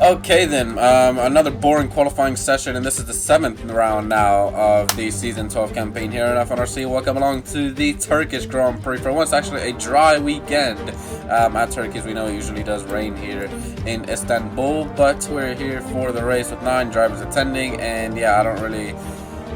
Okay then, another boring qualifying session, and this is the 7th round now of the Season 12 campaign here in F1RC. Welcome along to the Turkish Grand Prix. For once, actually a dry weekend at Turkey, as we know it usually does rain here in Istanbul, but we're here for the race with 9 drivers attending, and yeah, I don't really...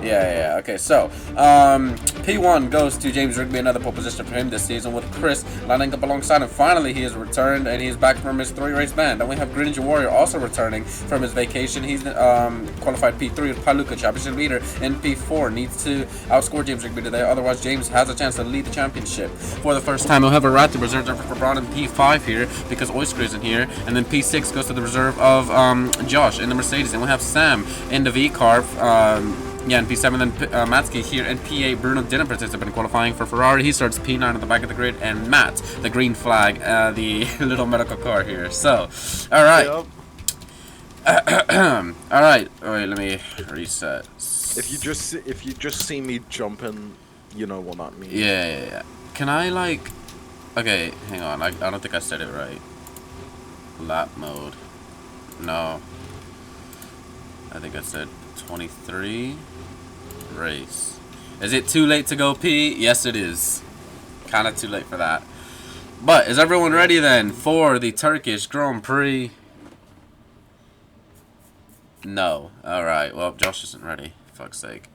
Okay, so, P1 goes to James Rigby, another pole position for him this season, with Chris lining up alongside him. Finally, he has returned, and he's back from his 3-race ban. Then we have Greninja Warrior also returning from his vacation. He's qualified P3 with Paluca, championship leader, and P4 needs to outscore James Rigby today, otherwise James has a chance to lead the championship. For the first time, we'll have a Ratty reserve driver for Braun in P5 here, because Oyster isn't here, and then P6 goes to the reserve of Josh in the Mercedes, and we'll have Sam in the V-car, yeah, in P7, then Matsky here, and P8, Bruno didn't participate in qualifying for Ferrari. He starts P9 at the back of the grid, and Matt, the green flag, the little medical car here. So, alright. Yep. Alright, wait, let me reset. If you just see me jumping, you know what that means. Yeah. Can I, like... Okay, hang on, I don't think I said it right. Lap mode. No. I think I said 23... race. Is it too late to go P? Yes, it is. Kind of too late for that. But is everyone ready then for the Turkish Grand Prix? No. Alright, well, Josh isn't ready. Fuck's sake.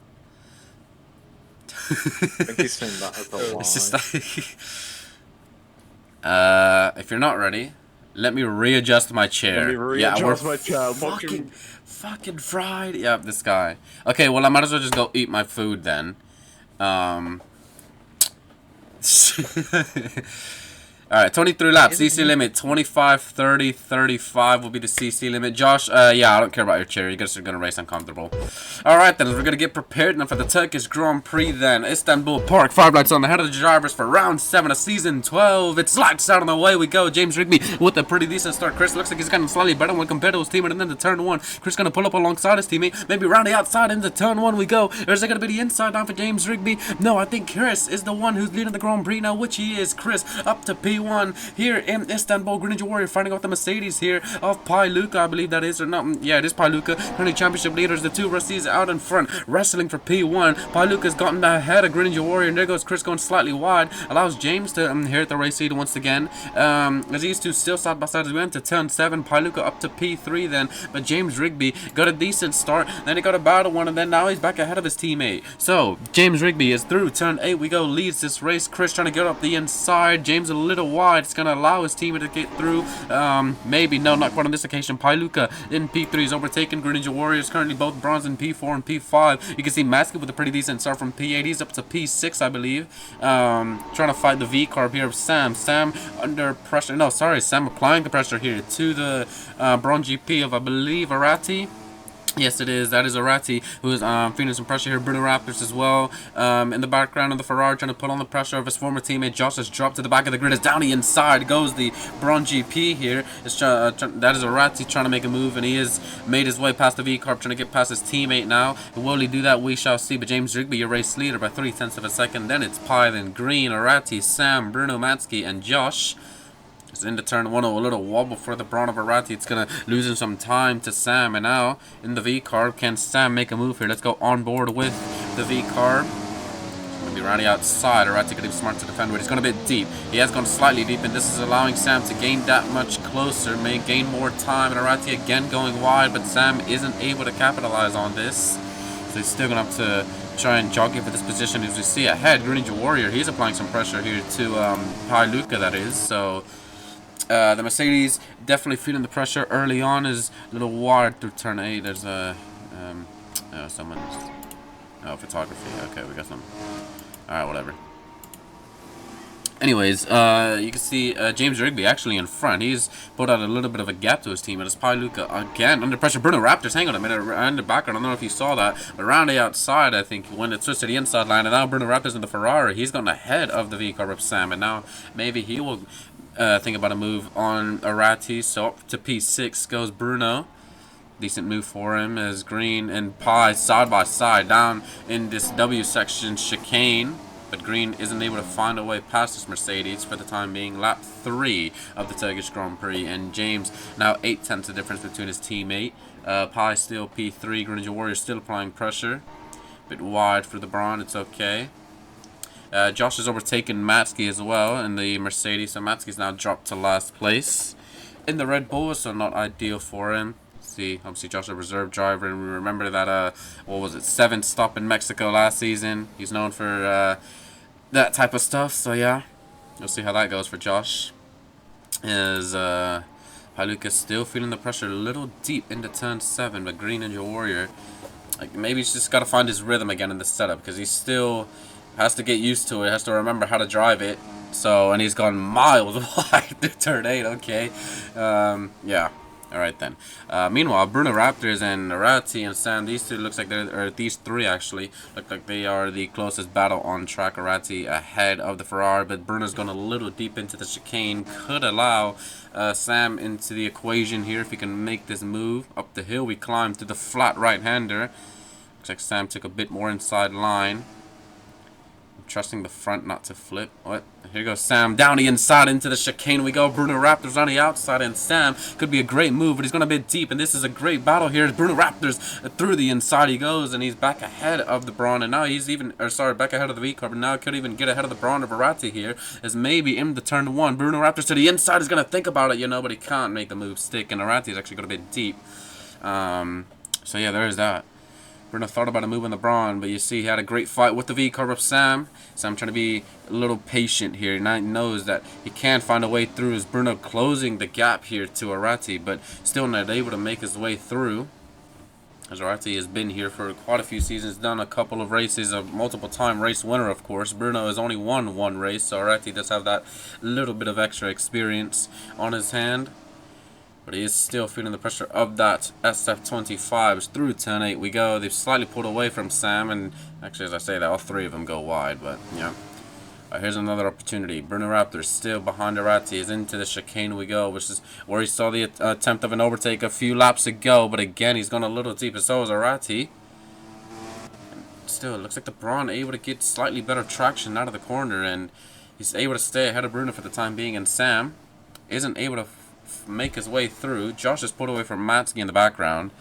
I think he's saying that as a lie. It's just like... if you're not ready, let me readjust my chair. Let me readjust my chair. Fucking fried. Yep, this guy. Okay, well, I might as well just go eat my food then. Alright, 23 laps, CC limit, 25, 30, 35 will be the CC limit. Josh, yeah, I don't care about your chair. You guys are going to race uncomfortable. Alright then, we're going to get prepared now for the Turkish Grand Prix then. Istanbul Park, 5 lights on the head of the drivers for round 7 of Season 12. It's lights out on the way we go. James Rigby with a pretty decent start. Chris looks like he's gotten slightly better when compared to his teammate, and then to turn 1. Chris going to pull up alongside his teammate. Maybe round the outside into turn 1 we go. Or is it going to be the inside down for James Rigby? No, I think Chris is the one who's leading the Grand Prix now, which he is. Chris up to P1 here in Istanbul. Greninja Warrior fighting off the Mercedes here of Paluca, I believe that is, or not. Yeah, it is Paluca. Currently championship leaders, the 2 Russies out in front, wrestling for P1. Paluca's gotten ahead of Greninja Warrior, and there goes Chris going slightly wide. Allows James to inherit the race lead once again. As these two still side by side as we went to turn 7. Paluca up to P3 then, but James Rigby got a decent start. Then he got a battle one, and then now he's back ahead of his teammate. So James Rigby is through turn 8. We go, leads this race. Chris trying to get up the inside. James a little wide. It's going to allow his teammate to get through. Maybe. No, not quite on this occasion. Paluca in P3 is overtaken Greninja Warriors. Currently both bronze in P4 and P5. You can see Maskey with a pretty decent start from P8. He's up to P6, I believe. Trying to fight the V-carb here of Sam. Sam under pressure. No, sorry. Sam applying the pressure here to the bronze GP of, I believe, Arati. Yes, it is. That is Arati, who is feeling some pressure here. Bruno Raptors as well. In the background of the Ferrari, trying to put on the pressure of his former teammate. Josh has dropped to the back of the grid. As down the inside goes the Braun GP here. That is Arati trying to make a move, and he has made his way past the V-carb, trying to get past his teammate now. Will he do that? We shall see. But James Rigby, your race leader by 0.3 of a second. Then it's Pi, then Green, Arati, Sam, Bruno Matsky, and Josh. It's into turn 1, a little wobble for the Braun of Arati. It's going to lose him some time to Sam. And now, in the V-carb, can Sam make a move here? Let's go on board with the V-carb. Going to be rounding outside. Arati could be smart to defend, but he's going a bit deep. He has gone slightly deep, and this is allowing Sam to gain that much closer. May gain more time, and Arati again going wide, but Sam isn't able to capitalize on this. So he's still going to have to try and jockey for this position. As we see ahead, Greninja Warrior, he's applying some pressure here to Paluca, that is. So... the Mercedes definitely feeling the pressure early on. Is a little wide through turn 8. There's a someone's photography. Okay, we got some. All right, whatever. Anyways, you can see James Rigby actually in front. He's put out a little bit of a gap to his team. It is Paluca again under pressure. Bruno Raptors, hang on a minute, in the background. I don't know if you saw that. Around the outside, I think, when it switched to the inside line, and now Bruno Raptors in the Ferrari. He's gotten ahead of the V-car of Sam, and now maybe he will think about a move on Arati. So up to P6 goes Bruno. Decent move for him as Green and Pi side by side down in this W section chicane. but Green isn't able to find a way past this Mercedes for the time being. Lap 3 of the Turkish Grand Prix, and James now 8/10 of difference between his teammate. Pi still P3. Green Ninja Warrior still applying pressure. Bit wide for the Braun. It's okay. Josh has overtaken Matsky as well in the Mercedes, so Matsky's now dropped to last place in the Red Bull, so not ideal for him. See, obviously Josh a reserve driver, and we remember that what was it, 7th stop in Mexico last season. He's known for that type of stuff, so yeah, we'll see how that goes for Josh. Is Haluka still feeling the pressure a little deep into turn 7, but Green Ninja Warrior, like, maybe he's just got to find his rhythm again in the setup, because he still has to get used to it, has to remember how to drive it. So, and he's gone miles wide through turn 8, okay. Yeah. Alright then. Meanwhile, Bruno Raptors and Arati and Sam, these two looks like they're, or these three actually, look like they are the closest battle on track. Arati ahead of the Ferrari, but Bruno's gone a little deep into the chicane. Could allow Sam into the equation here if he can make this move. Up the hill we climb to the flat right-hander. Looks like Sam took a bit more inside line. Trusting the front not to flip. What? Here goes Sam down the inside into the chicane we go. Bruno Raptors on the outside, and Sam could be a great move, but he's going a bit deep, and this is a great battle here. Bruno Raptors through the inside he goes, and he's back ahead of the Braun, and now he's even, or sorry, back ahead of the V-Car, but now could even get ahead of the Braun of Arati here, as maybe in the turn 1. Bruno Raptors to the inside is going to think about it, you know, but he can't make the move stick, and Arati is actually going a bit deep. So yeah, there's that. Bruno thought about a move on the Braun, but you see he had a great fight with the V-Car of Sam. Sam trying to be a little patient here. Now he knows that he can't find a way through. Is Bruno closing the gap here to Arati, but still not able to make his way through. As Arati has been here for quite a few seasons, done a couple of races, a multiple-time race winner, of course. Bruno has only won one race, so Arati does have that little bit of extra experience on his hand. But he is still feeling the pressure of that SF25. Through turn 8 we go. They've slightly pulled away from Sam, and actually, as I say that, all three of them go wide, but yeah. Here's another opportunity. Bruno Raptors still behind Arati. Is into the chicane we go, which is where he saw the attempt of an overtake a few laps ago, but again, he's gone a little deep, and so is Arati. Still, it looks like the Braun able to get slightly better traction out of the corner, and he's able to stay ahead of Bruno for the time being, and Sam isn't able to make his way through. Josh is pulled away from Matsky in the background.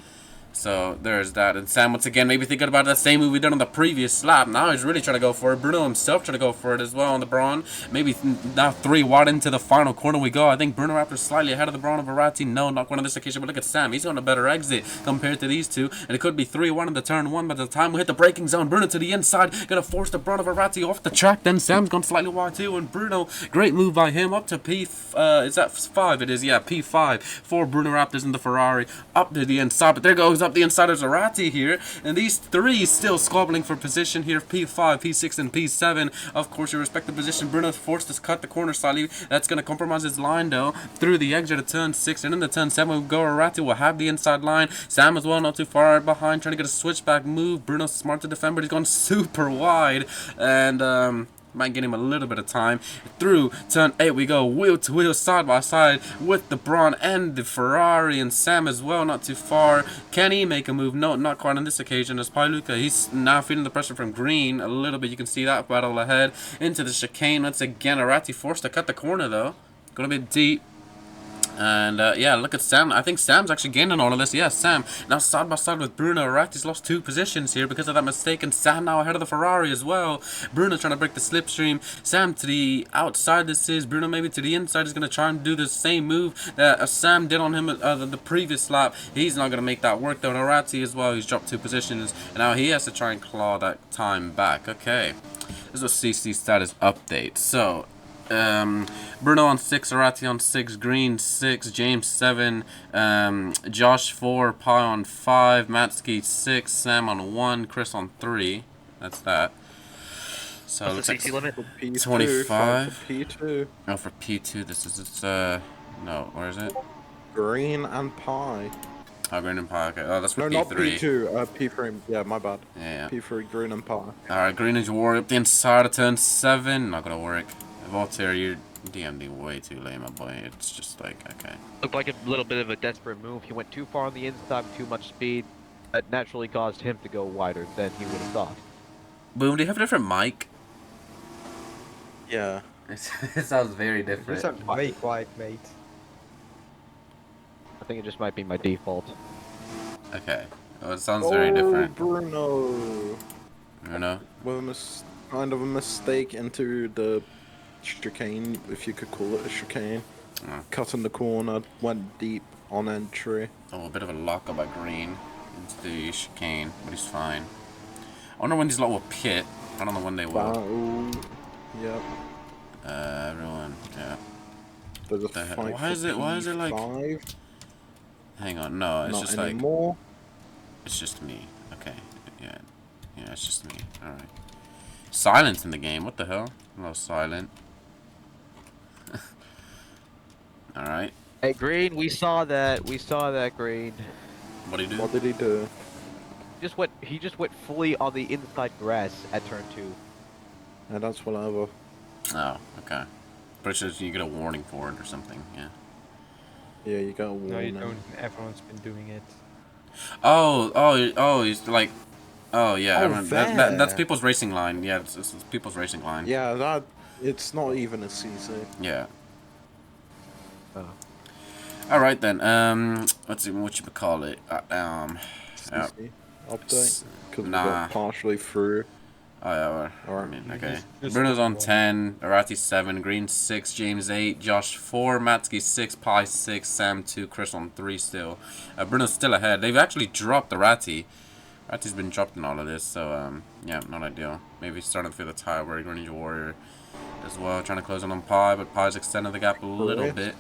So there's that. And Sam once again maybe thinking about that same move we did on the previous lap. Now he's really trying to go for it. Bruno himself trying to go for it as well on the Braun. Maybe now 3 wide into the final corner we go. I think Bruno Raptor slightly ahead of the Braun of Arati. No, not one on this occasion. But look at Sam. He's on a better exit compared to these two. And it could be 3-1 in the turn 1. By the time we hit the braking zone, Bruno to the inside. Gonna force the Braun of Arati off the track. Then Sam's gone slightly wide too. And Bruno, great move by him. Up to P... is that 5? It is, yeah. P5 for Bruno Raptors in the Ferrari. Up to the inside. But there goes up the inside of Arati here, and these three still squabbling for position here. P5, P6, and P7. Of course, your respective position. Bruno's forced to cut the corner slightly. That's going to compromise his line though. Through the exit of turn 6 and into turn 7 we go. Arati will have the inside line. Sam as well, not too far behind, trying to get a switchback move. Bruno's smart to defend, but he's gone super wide, and might get him a little bit of time. Through turn 8 we go, wheel to wheel, side by side with the Braun and the Ferrari, and Sam as well, not too far. Can he make a move? No, not quite on this occasion. As Luca, he's now feeling the pressure from Green a little bit. You can see that battle ahead into the chicane. Once again, Arati forced to cut the corner though. Going a bit deep. And yeah, look at Sam. I think Sam's actually gaining all of this. Yeah, Sam now side by side with Bruno. Arati's lost 2 positions here because of that mistake, and Sam now ahead of the Ferrari as well. Bruno trying to break the slipstream. Sam to the outside this is. Bruno maybe to the inside is going to try and do the same move that Sam did on him the previous lap. He's not going to make that work though. And Arati as well, he's dropped 2 positions, and now he has to try and claw that time back. Okay, this is a CC status update. So Bruno on 6, Arati on 6, Green 6, James 7, Josh 4, Pi on 5, Matsky 6, Sam on 1, Chris on 3. That's that. So it looks like limit? P2, 25. P2. Oh, for P2, this is no, where is it? Green and Pi. Oh, Green and Pi. Okay. Oh, that's for No, P3. not P2. P3. Yeah, my bad. Yeah. P3, Green and Pi. All right, Green Ninja Warrior up the inside of turn 7. Not gonna work. Voltaire, you're DMD way too lame, my boy. It's just like, okay. Looked like a little bit of a desperate move. He went too far on the inside, too much speed. That naturally caused him to go wider than he would have thought. Boom, do you have a different mic? Yeah. It sounds very You different. sound very quiet, mate. I think it just might be my default. Okay. Well, it sounds very different. Bruno. You know? With kind of a mistake into the chicane, if you could call it a chicane. Oh. Cut in the corner, went deep on entry. Oh, a bit of a lockup by Green into the chicane, but he's fine. I wonder when these lot will pit. I don't know when they will. Battle. Yep. Everyone, yeah. There's a The heck- fight why for is it like- P5. Hang on, no, it's Not just anymore. it's just me. Okay, yeah, yeah, it's just me. All right. Silence in the game. What the hell? Hello, silent. All right. Hey, Green, we saw that. We saw that, Green. What do you do? What did he do? He just went fully on the inside grass at turn 2. Yeah, that's whatever. Oh, okay. Pretty sure you get a warning for it or something. Yeah. Yeah, you got a No, you warning. don't. Everyone's been doing it. Oh, he's like, oh yeah, Oh, I remember. That's there. people's racing line. Yeah, it's people's racing line. Yeah, that. It's not even a CC. Yeah. Oh. All right then. Let's see what you would call it. Yeah. CC update. Because we Nah. got partially through. Oh yeah. Well, I Alright. mean, okay. Just Bruno's on one. 10, Arati 7, Green 6, James 8, Josh 4, Matsky 6, Pi 6, Sam 2, Chris on 3 still. Bruno's still ahead. They've actually dropped Arati. Arati's been dropped in all of this, so yeah, not ideal. Maybe starting through the tire where Ninja Warrior as well, trying to close in on Pi, but Pi's extended the gap a little Chris. bit.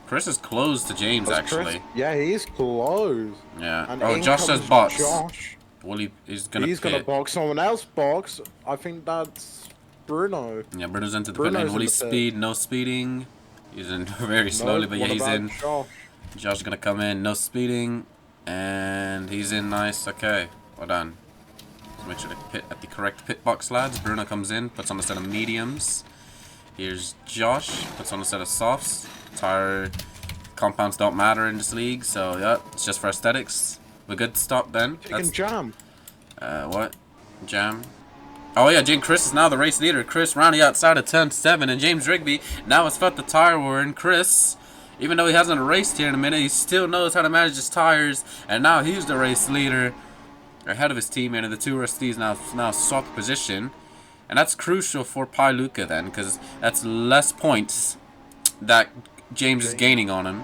Chris is close to James That's actually. Chris. Yeah, he's close. Yeah. And Oh, in Josh says comes box. Josh. Well, he's gonna He's gonna pit. box someone else box. I think that's Bruno. Yeah, Bruno's into the pit Bruno's lane. Will in he the pit. speed? No speeding. He's in very slowly, No, but yeah, what he's about in. Josh? Josh is gonna come in, no speeding, and he's in nice. Okay, well done. Let's make sure to pit at the correct pit box, lads. Bruno comes in, puts on a set of mediums. Here's Josh, puts on a set of softs. Tire compounds don't matter in this league, so yeah, it's just for aesthetics. We're good to stop then. Chicken jam. What? Jam? Oh yeah, James Chris is now the race leader. Chris rounding outside of turn 7, and James Rigby now has felt the tire war. And Chris, even though he hasn't raced here in a minute, he still knows how to manage his tires, and now he's the race leader ahead of his teammate, and the two Rusties now swapped position, and that's crucial for Pi Luca then, because that's less points that James is gaining on him.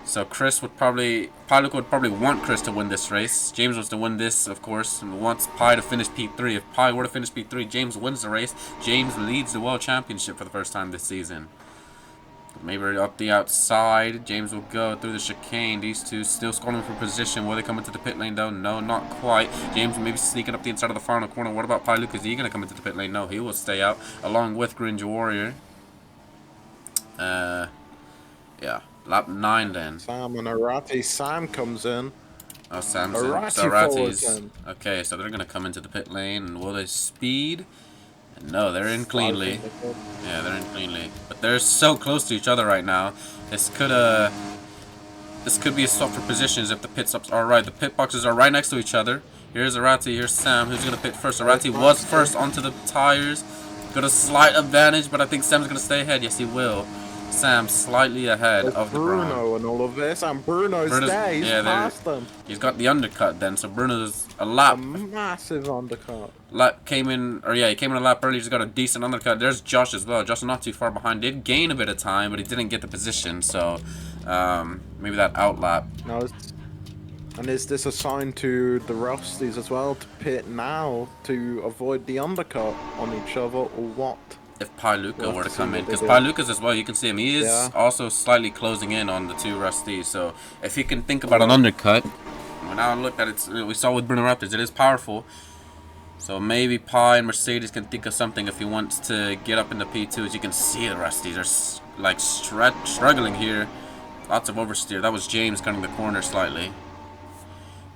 So Chris would probably, Pi Luca would probably want Chris to win this race. James wants to win this, of course, and wants Pi to finish P3. If Pi were to finish P3, James wins the race. James leads the World Championship for the first time this season. Maybe up the outside, James will go through the chicane. These two still scoring for position. Will they come into the pit lane though? No, not quite. James maybe sneaking up the inside of the final corner. What about Pi Luca? Is he going to come into the pit lane? No, he will stay out along with Ninja Warrior. Yeah. Lap 9 then. Sam and Arati. Sam comes in. Oh, Sam's in. Arati So forwards Arati's. in. Okay, so they're going to come into the pit lane. And will they speed? No, they're in cleanly. Yeah, they're in cleanly. But they're so close to each other right now. This could be a swap for positions if the pit stops are right. The pit boxes are right next to each other. Here's Arati, here's Sam. Who's going to pit first? Arati was first onto the tires. Got a slight advantage, but I think Sam's going to stay ahead. Yes, he will. Sam slightly ahead There's of the Braun. Bruno and all of this, and Bruno's there. He's yeah, past them. He's got the undercut then, so Bruno's a A lap massive undercut. came in, or yeah, he came in a lap early. He's got a decent undercut. There's Josh as well. Josh is not too far behind. Did gain a bit of time, but he didn't get the position. So maybe that outlap. Now, and is this a sign to the Rusties as well to pit now to avoid the undercut on each other, or what? If Pi Luca We'll were have to to come see in, what they because do. Pi Luca's as well, you can see him. He is Yeah. also slightly closing in on the two Rusties. So if he can think about an undercut, well, now look at it. We saw with Bruno Raptors, it is powerful. So maybe Pi and Mercedes can think of something if he wants to get up into P2. As you can see, the Rusties are like struggling here. Lots of oversteer. That was James cutting the corner slightly,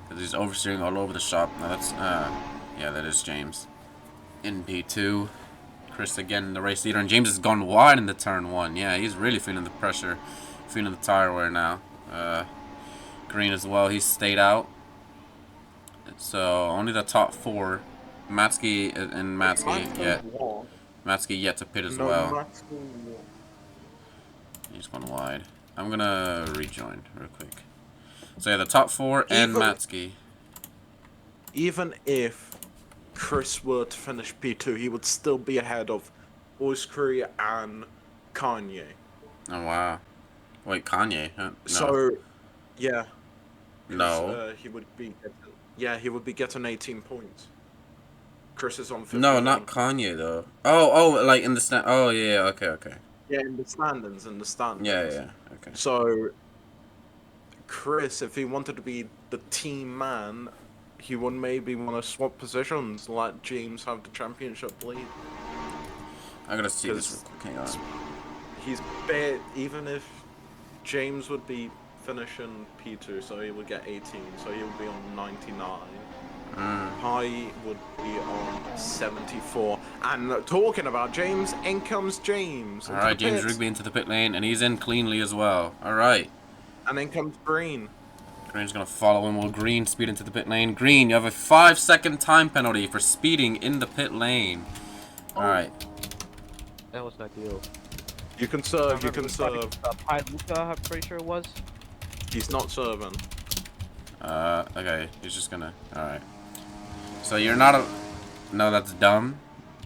because he's oversteering all over the shop. Now that's yeah, that is James in P2. Chris again, the race leader, and James has gone wide in the turn 1. Yeah, he's really feeling the pressure, feeling the tire wear now. Green as well, he's stayed out. So only the top 4, Matsky and Matsky. Yeah, Matsky yet to pit as No, well. Matsky. He's going wide. I'm gonna rejoin real quick. So yeah, the top 4 and Matsky. Even if Chris were to finish P2, he would still be ahead of Oiskuri and Kanye. Oh wow. Wait, Kanye? Huh? No. So, yeah. No. He would be. He would be getting 18 points. Chris is on 15. No, not Kanye though. Oh, like in the stand. Oh yeah, okay. Yeah, in the standings, Yeah, okay. So, Chris, if he wanted to be the team man, he would maybe want to swap positions, let James have the championship lead. I gotta see this real quick. Hang on. He's even if James would be finishing P2, so he would get 18, so he would be on 99. Pi would be on 74. And talking about James, in comes James. Alright, James Rigby into the pit lane, and he's in cleanly as well. Alright. And in comes Green. Green's gonna follow him while Green speed into the pit lane. Green, you have a 5-second time penalty for speeding in the pit lane. Alright. That was not ideal. You can serve, you can serve. Pi Luca, I'm pretty sure it was. He's not serving. Okay, he's just gonna. Alright. So you're not a. No, that's dumb.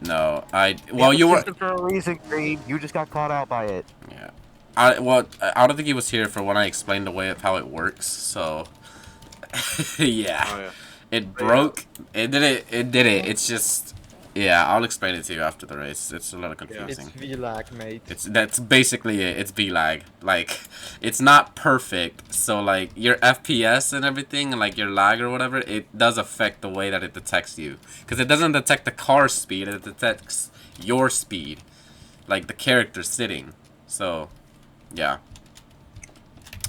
No, well, you were. For a reason, Green. You just got caught out by it. Yeah. I don't think he was here for when I explained the way of how it works. So. Yeah. Oh, yeah. It broke. It did it. It did it. It's just. Yeah, I'll explain it to you after the race. It's a little confusing. It's V-lag, mate. That's basically it. It's V-lag. Like, it's not perfect. So, like, your FPS and everything, and, like, your lag or whatever, it does affect the way that it detects you. Because it doesn't detect the car speed, it detects your speed. Like, the character sitting. So, yeah.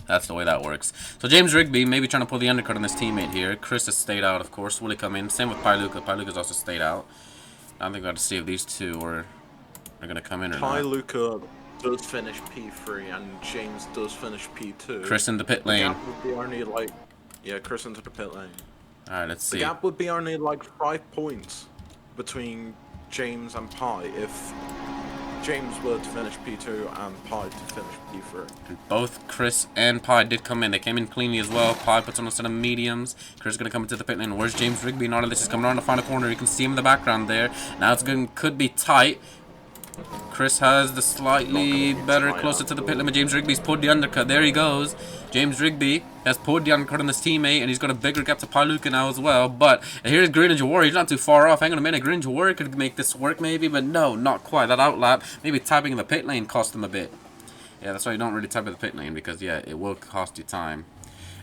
That's the way that works. So, James Rigby maybe trying to pull the undercut on his teammate here. Chris has stayed out, of course. Will he come in? Same with Pailuka. Pailuka's also stayed out. I think we got to see if these two are going to come in or not. Luca does finish P3 and James does finish P2. Chris in the pit lane. The gap would be only like, yeah, Chris into the pit lane. Alright, let's see. The gap would be only like 5 points between James and Pi if James were to finish P2 and Pi to finish P3. And both Chris and Pi did come in. They came in cleanly as well. Pi puts on a set of mediums. Chris is going to come into the pit lane. Where's James Rigby? And all of this is coming around the final corner. You can see him in the background there. Now it's going could be tight. Chris has the slightly better, closer to the pit limit. James Rigby's pulled the undercut. There he goes. James Rigby has pulled the undercut on his teammate, and he's got a bigger gap to Pailuka now as well. But here's Green Ninja Warrior. He's not too far off. Hang on a minute. Green Ninja Warrior could make this work maybe, but no, not quite. That outlap, maybe typing in the pit lane cost him a bit. Yeah, that's why you don't really type in the pit lane, because, yeah, it will cost you time.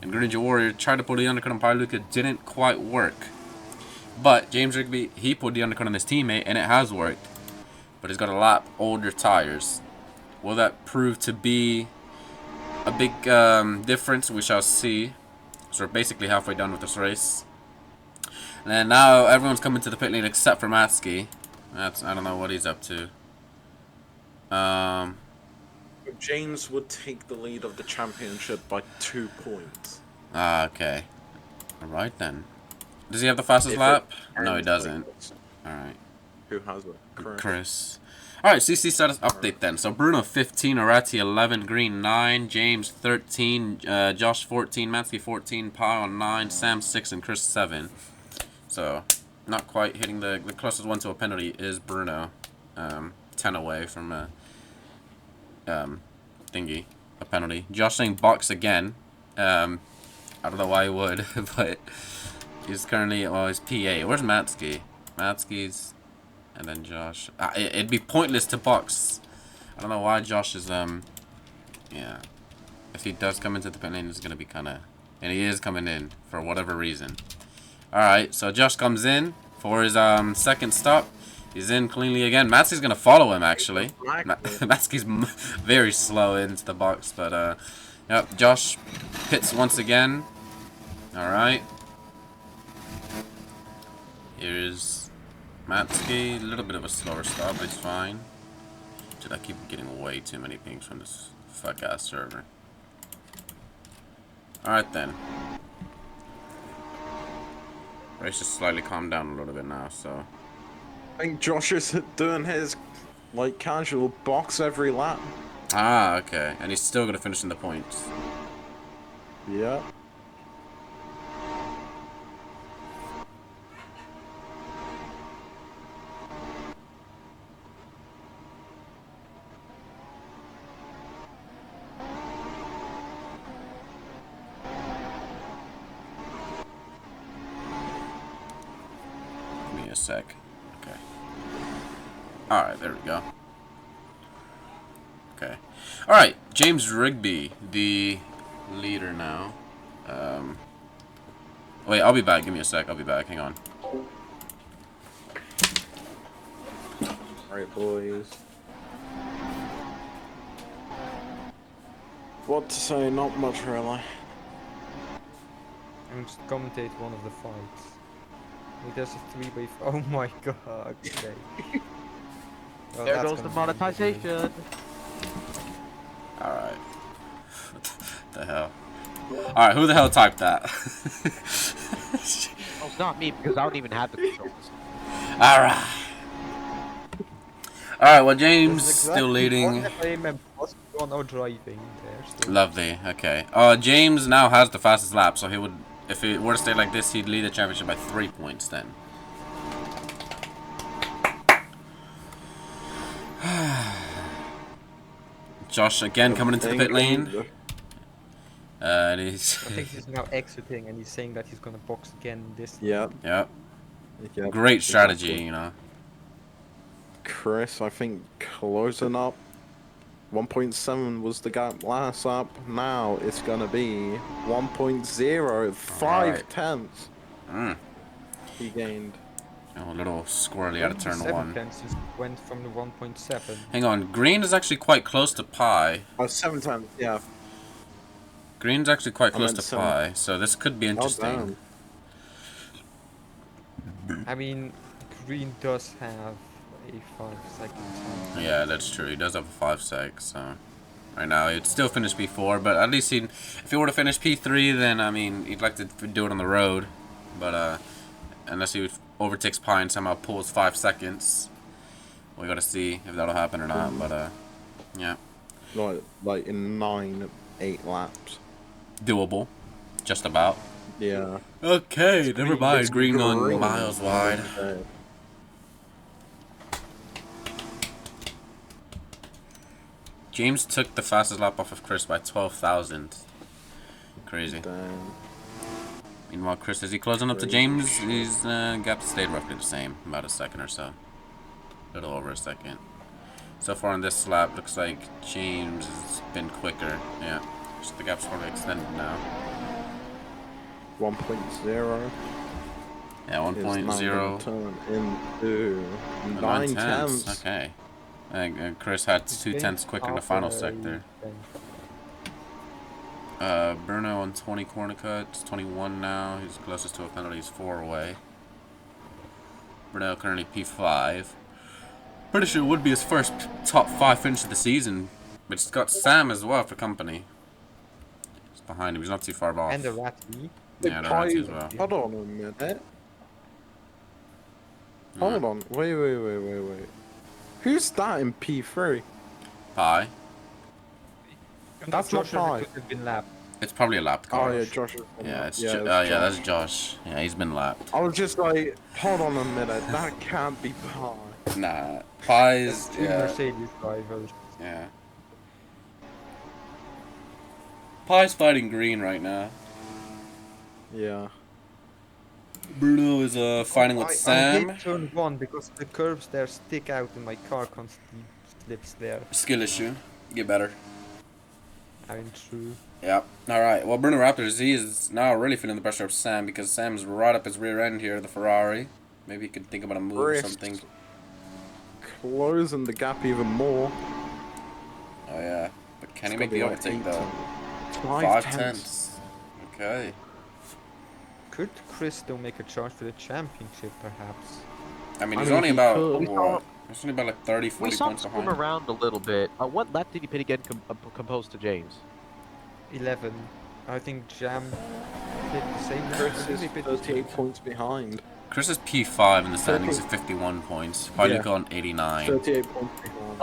And Green Ninja Warrior tried to pull the undercut on Pailuka. Didn't quite work. But James Rigby, he pulled the undercut on his teammate, and it has worked. But he's got a lot older tires. Will that prove to be a big difference? We shall see. So we're basically halfway done with this race. And then now everyone's coming to the pit lane except for Matsky. I don't know what he's up to. James would take the lead of the championship by 2 points. Okay. Alright then. Does he have the fastest lap? No, he doesn't. Alright. Who has it? Chris. Alright, CC status update then. So Bruno 15, Arati 11, Green 9, James 13, Josh 14, Matsky 14, Pi on 9, Sam 6, and Chris 7. So, not quite hitting the closest one to a penalty is Bruno. 10 away from a thingy, a penalty. Josh saying box again. I don't know why he would, but he's currently, oh, he's PA. Where's Matsky? Matsky's... And then Josh. It'd be pointless to box. I don't know why Josh is, yeah. If he does come into the pit lane, it's going to be kind of... And he is coming in, for whatever reason. Alright, so Josh comes in for his, second stop. He's in cleanly again. Matsky's going to follow him, actually. Matsky's very slow into the box, but, yep, Josh pits once again. Alright. Here's... Matsky, a little bit of a slower stop, but it's fine. Dude, I keep getting way too many pings from this fuck-ass server. Alright then. Race just slightly calmed down a little bit now, so... I think Josh is doing his Like casual, box every lap. Ah, okay. And he's still gonna finish in the points. Yeah. Give me a sec. Okay. Alright, there we go. Okay. Alright, James Rigby, the leader now. Wait, I'll be back. Give me a sec. I'll be back. Hang on. Alright, boys. What to say? Not much, really. I'm just commentate one of the fights. He does a 3-way. Oh my god. Okay. Well, There that's goes the gonna be amazing. monetization. Alright. What the hell? Alright, who the hell typed that? Oh, it's not me because I don't even have the controls. Alright. Alright, well, This James is still exactly leading. what I remember. Was on our driving there. So. Lovely. Okay. James now has the fastest lap, so he would, if it were to stay like this, he'd lead the championship by 3 points then. Josh again coming into the pit lane. And he's. I think he's now exiting and he's saying that he's gonna box again this. Yeah. Yep. Yeah. Great strategy, Exactly. you know. Chris, I think closing up. 1.7 was the gap last lap. Now it's gonna be 1.0. 5 Alright. tenths Mm. he gained. Oh, a little squirrely out of turn 7 one. tenths just went from the 1.7. Hang on, Green is actually quite close to Pi. Oh, 7 times. Yeah. Green's actually quite I close meant to 7. Pi, so this could be Oh, interesting. damn. I mean, Green does have a 5-second time. Yeah, that's true. He does have a 5 sec, so right now he'd still finish P4, but at least if he were to finish P3, then I mean he'd like to do it on the road, but unless he overtakes Pi and somehow pulls 5 seconds, we gotta see if that'll happen or not. But yeah, Like in 9, 8 laps. doable, just about. Yeah. Okay, never mind. It's Green on green. miles wide. James took the fastest lap off of Chris by 12,000. Crazy. Damn. Meanwhile, Chris, is he closing up to James? His gap stayed roughly the same, about a second or so. A little over a second. So far on this lap, looks like James has been quicker. Yeah, just the gap's probably extended now. 1.0. Yeah, 1.0. Turn into 9 9 tenths. tenths. Okay. I think Chris had 2 tenths quicker in the final sector. Bruno on 20 corner cuts, 21 now. He's closest to a penalty. He's 4 away. Bruno currently P5. Pretty sure it would be his first top 5 finish of the season. But he's got Sam as well for company. He's behind him. He's not too far off. And the Ratty. Yeah, they're right as well. Hold on a minute. Hold on. Wait. Who's that in P3? Pi. That's not Joshua Pi. could have been lapped. It's probably a lapped car. Oh yeah, Josh. Yeah, it's yeah, yeah, that's Josh. Yeah, he's been lapped. I was just like, hold on a minute. That can't be Pi. Nah, Pi's Two Mercedes drivers. yeah. Pi's fighting Green right now. Yeah. Bruno is fighting with I Sam. hate turn 1 because the curves there stick out and my car constantly slips there. Skill issue. Get better. I mean, true. Yep. Alright, well, Bruno Raptors, he is now really feeling the pressure of Sam because Sam's right up his rear end here, the Ferrari. Maybe he could think about a move or Wrist. something. Closing the gap even more. Oh, yeah. But can he It's make gonna the be like overtake, 8 though? 5 5 tenths. tenths. Okay. Could Chris still make a charge for the championship, perhaps? I mean, I he's mean, only he about, could. what? He's only about like 30, We 40 saw him points swim behind. around a little bit. What lap did he pit again composed to James? 11. I think Jam did the same. Chris is Maybe it 38 points behind. Chris is P5 in the standings at 51 points. Paluca on 89. 38 points.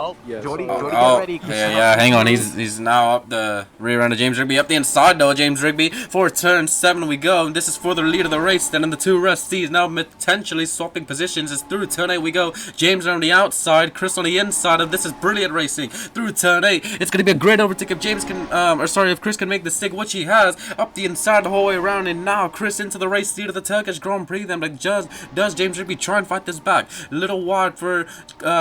Oh, Yes. Jordy, Oh, Jordy, Oh, get ready. yeah, hang on. He's now up the rear end of James Rigby. Up the inside, though, James Rigby. For turn 7 we go. And this is for the lead of the race. Then in the two Rusties now potentially swapping positions. It's through turn 8 we go. James on the outside, Chris on the inside. And this is brilliant racing. Through turn 8. It's going to be a great overtake if James can, if Chris can make the stick, which he has. Up the inside the whole way around. And now Chris into the race lead of the Turkish Grand Prix. Then, like, does James Rigby try and fight this back? A little wide for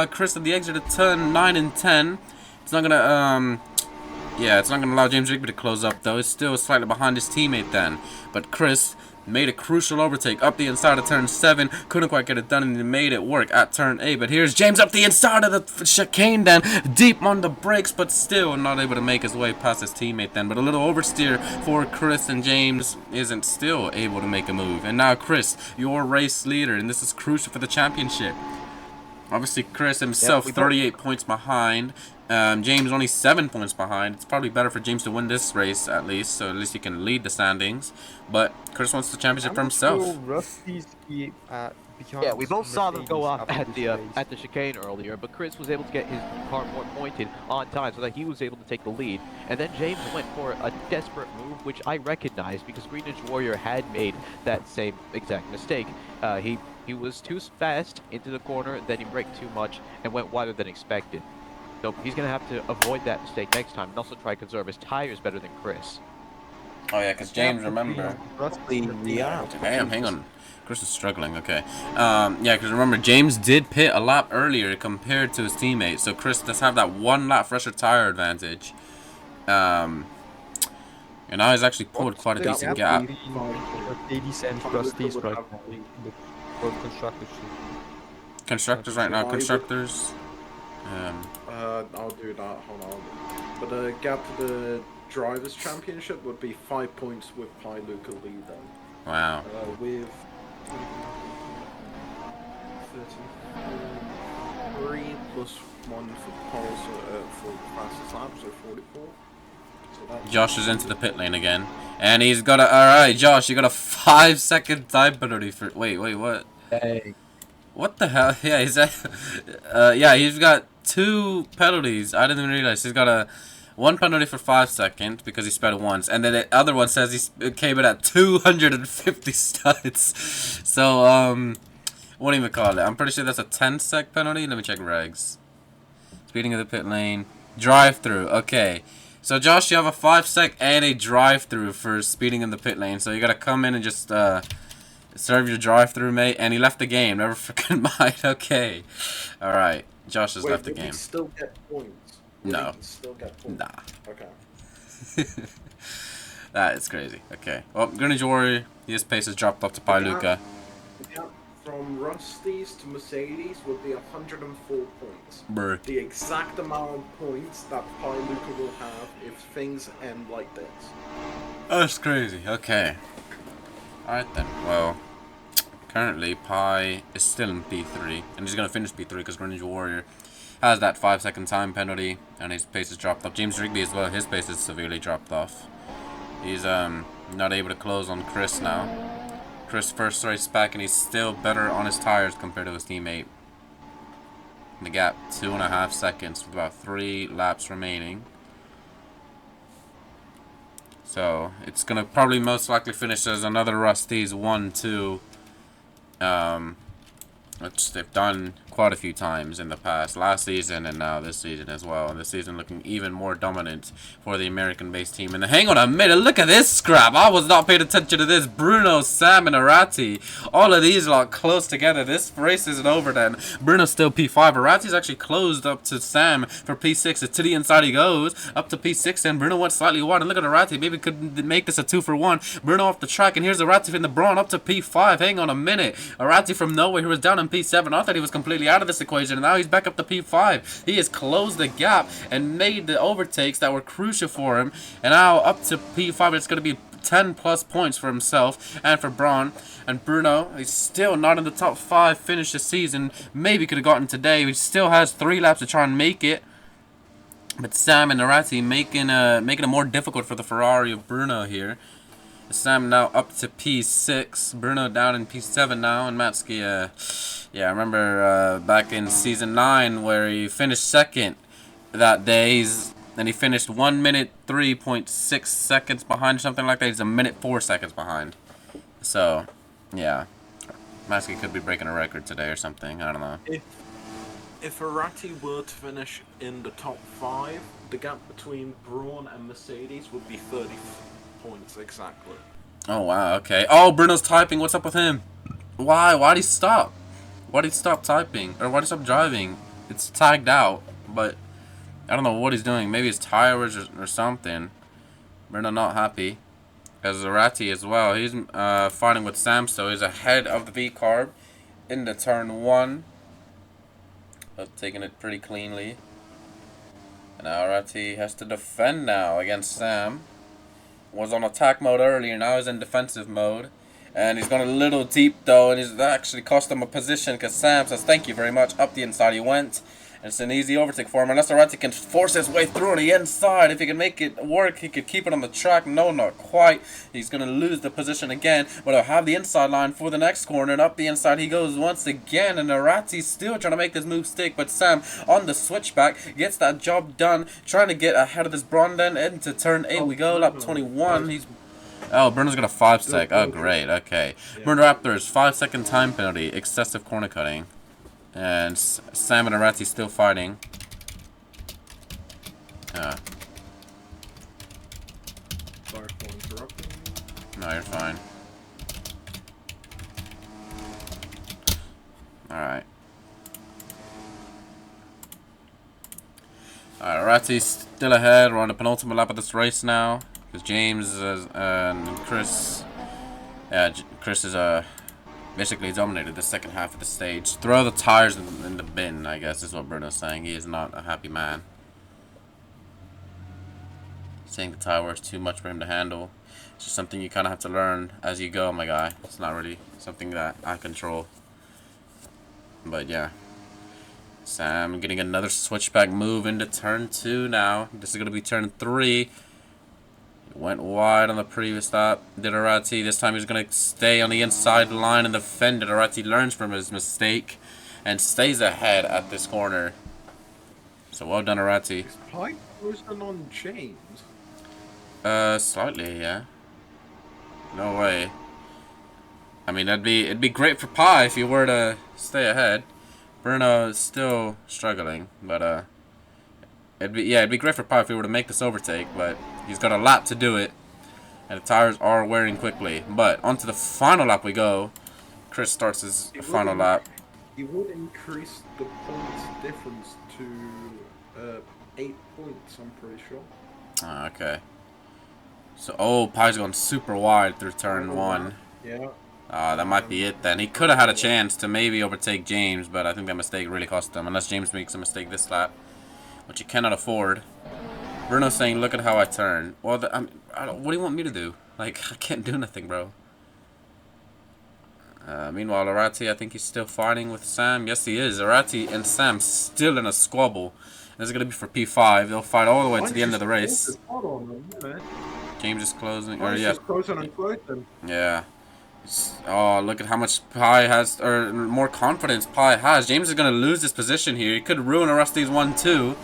Chris at the exit of turn 9 and 10. It's not gonna it's not gonna allow James Rigby to close up though. It's still slightly behind his teammate then. But Chris made a crucial overtake up the inside of turn 7. Couldn't quite get it done, and he made it work at turn 8. But here's James up the inside of the chicane then, deep on the brakes, but still not able to make his way past his teammate then. But a little oversteer for Chris, and James isn't still able to make a move. And now Chris, your race leader, and this is crucial for the championship. Obviously, Chris himself 38 points behind. James only 7 points behind. It's probably better for James to win this race at least, so at least he can lead the standings. But Chris wants the championship for himself. Yeah, we both saw them go off at the chicane earlier, but Chris was able to get his car more pointed on time so that he was able to take the lead. And then James went for a desperate move, which I recognized because Green Ninja Warrior had made that same exact mistake. He was too fast into the corner, then he braked too much and went wider than expected. So he's going to have to avoid that mistake next time and also try to conserve his tires better than Chris. Oh yeah, because James, remember... Damn, hang on. Chris is struggling, okay. Yeah, because remember, James did pit a lap earlier compared to his teammate, so Chris does have that 1 lap fresher tire advantage. And now he's actually pulled quite a decent gap. 80 cents Rusties right now in the World Constructors. Constructors right now, constructors. I'll do that, hold on. But the gap to the Drivers' Championship would be 5 points with Luca lead then. Wow. With 33 plus 1 for poles for fastest lap, so 44. So Josh is into the pit lane again. And he's got a... Alright, Josh, you got a 5-second time penalty for... Wait, what? Hey. What the hell? Yeah, he's yeah, he's got 2 penalties. I didn't even realize. He's got 1 penalty for 5 seconds because he sped once, and then the other one says he came in at 250 studs. So what do you even call it? I'm pretty sure that's a 10-sec penalty. Let me check regs. Speeding of the pit lane, drive-through. Okay. So Josh, you have a 5-sec and a drive-through for speeding in the pit lane. So you gotta come in and just serve your drive-through, mate. And he left the game. Never freaking mind. Okay. All right. Josh has left the game. He still get points? No. Still get points? Nah. Okay. That is crazy. Okay. Well, Greenwich Warrior, his pace has dropped off to Paluca. Yeah, from Rusty's to Mercedes would be 104 points. Brr. The exact amount of points that Luca will have if things end like this. That's crazy. Okay. Alright then. Well, currently Pi is still in P3, and he's gonna finish P3 because Greenwich Warrior has that 5-second time penalty, and his pace has dropped off. James Rigby as well, his pace is severely dropped off. He's not able to close on Chris now. Chris first race back, and he's still better on his tires compared to his teammate. The gap 2.5 seconds with about 3 laps remaining. So it's gonna probably most likely finish as another Rusty's 1-2. Which they've done quite a few times in the past, last season and now this season as well. And this season looking even more dominant for the American-based team. And hang on a minute, look at this scrap. I was not paying attention to this. Bruno, Sam, and Arati. All of these are close together. This race isn't over then. Bruno's still P5. Arati's actually closed up to Sam for P6. To the inside he goes. Up to P6 and Bruno went slightly wide. And look at Arati. Maybe could make this a 2-for-1. Bruno off the track. And here's Arati in the Brawn up to P5. Hang on a minute. Arati from nowhere. He was down in P7. I thought he was completely out of this equation, and now he's back up to P5. He has closed the gap and made the overtakes that were crucial for him, and now up to P5. It's going to be 10+ points for himself and for Braun. And Bruno, he's still not in the top 5 finish this season. Maybe could have gotten today. He still has 3 laps to try and make it. But Sam and Arati making it more difficult for the Ferrari of Bruno here. Sam now up to P6. Bruno down in P7 now. And Matsky, yeah, I remember back in Season 9 where he finished second that day. And he finished 1 minute 3.6 seconds behind or something like that. He's a minute 4 seconds behind. So, yeah. Matsky could be breaking a record today or something. I don't know. If Arati were to finish in the top 5, the gap between Braun and Mercedes would be 30 points exactly. Oh, wow, okay. Oh, Bruno's typing. What's up with him? Why? Why'd he stop? Why'd he stop typing? Or why'd he stop driving? It's tagged out, but I don't know what he's doing. Maybe his tires or something. Bruno not happy. As Arati as well. He's fighting with Sam, so he's ahead of the V-carb in the turn 1. Taking it pretty cleanly. And now Arati has to defend now against Sam. Was on attack mode earlier, now he's in defensive mode. And he's gone a little deep though, and he's actually cost him a position because Sam says thank you very much. Up the inside he went. And it's an easy overtake for him. Unless Arati can force his way through on the inside. If he can make it work, he could keep it on the track. No, not quite. He's going to lose the position again. But he'll have the inside line for the next corner. And up the inside he goes once again. And Arati's still trying to make this move stick. But Sam on the switchback gets that job done. Trying to get ahead of this Brondon into turn 8. We go lap 21. He's... Oh, Bruno's got a 5 sec. Oh, great. Okay. Bruno Raptors, 5-second time penalty. Excessive corner cutting. And Sam and Arati still fighting. Sorry for interrupting. No, you're fine. Alright. Alright, Arati's still ahead. We're on the penultimate lap of this race now. Because James and Chris... Yeah, Chris is basically dominated the second half of the stage. Throw the tires in the bin, I guess is what Bruno's saying. He is not a happy man. Saying the tire wears too much for him to handle. It's just something you kind of have to learn as you go, my guy. It's not really something that I control. But yeah. Sam getting another switchback move into turn 2 now. This is going to be turn 3. Went wide on the previous lap. Did Arati. This time he's going to stay on the inside line and defend it. Arati learns from his mistake and stays ahead at this corner. So well done, Arati. Is Prix closing on James? Slightly, yeah. No way. I mean, it'd be great for Pi if he were to stay ahead. Bruno is still struggling, but it'd be great for Pi if he were to make this overtake, but he's got a lap to do it, and the tires are wearing quickly. But onto the final lap we go. Chris starts his final lap. He would increase the points difference to 8 points, I'm pretty sure. Okay. So, oh, Pi's going super wide through turn 1. Yeah. That might be it then. He could have had a chance to maybe overtake James, but I think that mistake really cost him. Unless James makes a mistake this lap, which you cannot afford. Bruno's saying, look at how I turn. Well, what do you want me to do? Like, I can't do nothing, bro. Meanwhile, Arati, I think he's still fighting with Sam. Yes, he is. Arati and Sam still in a squabble. This is going to be for P5. They'll fight all the way to the end of the race. James is closing. Or, yeah. Yeah. Oh, look at how much Pi has, or more confidence Pi has. James is going to lose this position here. He could ruin Arasti's 1-2.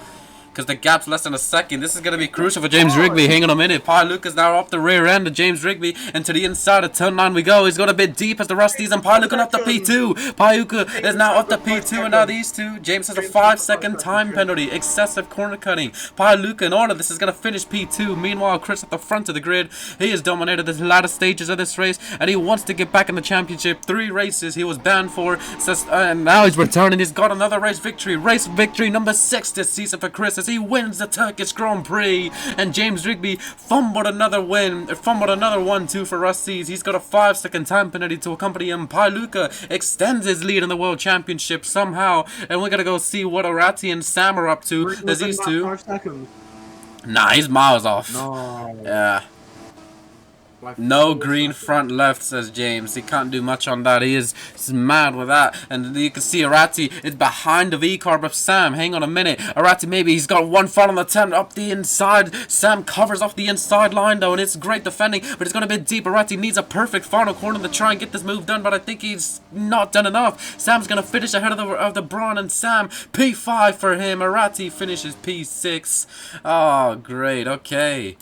Because the gap's less than a second. This is going to be crucial for James Rigby. Hang on a minute. Pi Luca's now up the rear end of James Rigby. And to the inside of turn 9 we go. He's got a bit deep as the Rusties. And Pi Luca up to P2. Pi Luca is now up to P2. And now these two. James has a 5-second time penalty. Excessive corner cutting. Pi Luca in order. This is going to finish P2. Meanwhile, Chris at the front of the grid. He has dominated the latter stages of this race. And he wants to get back in the championship. 3 races he was banned for. And now he's returning. He's got another race victory. Race victory number 6 this season for Chris. He wins the Turkish Grand Prix, and James Rigby fumbled another 1-2 for Rusties. He's got a 5-second time penalty to accompany him. Pi Luca extends his lead in the World Championship somehow, and we're gonna go see what Arati and Sam are up to. There's these two. 5 seconds. Nah, he's miles off. No. Yeah. No green front left, says James. He can't do much on that. He is mad with that. And you can see Arati is behind the V-car of Sam. Hang on a minute. Arati, maybe he's got one front on the 10 up the inside. Sam covers off the inside line, though, and it's great defending, but it's going a bit deep. Arati needs a perfect final corner to try and get this move done, but I think he's not done enough. Sam's going to finish ahead of the Braun, and Sam, P5 for him. Arati finishes P6. Oh, great. Okay.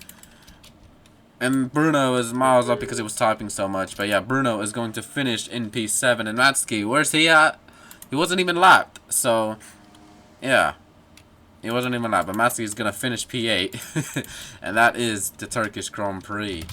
And Bruno is miles up because he was typing so much. But yeah, Bruno is going to finish in P7. And Matsky, where's he at? He wasn't even lapped. So, yeah. He wasn't even lapped. But Matsky is going to finish P8. And that is the Turkish Grand Prix.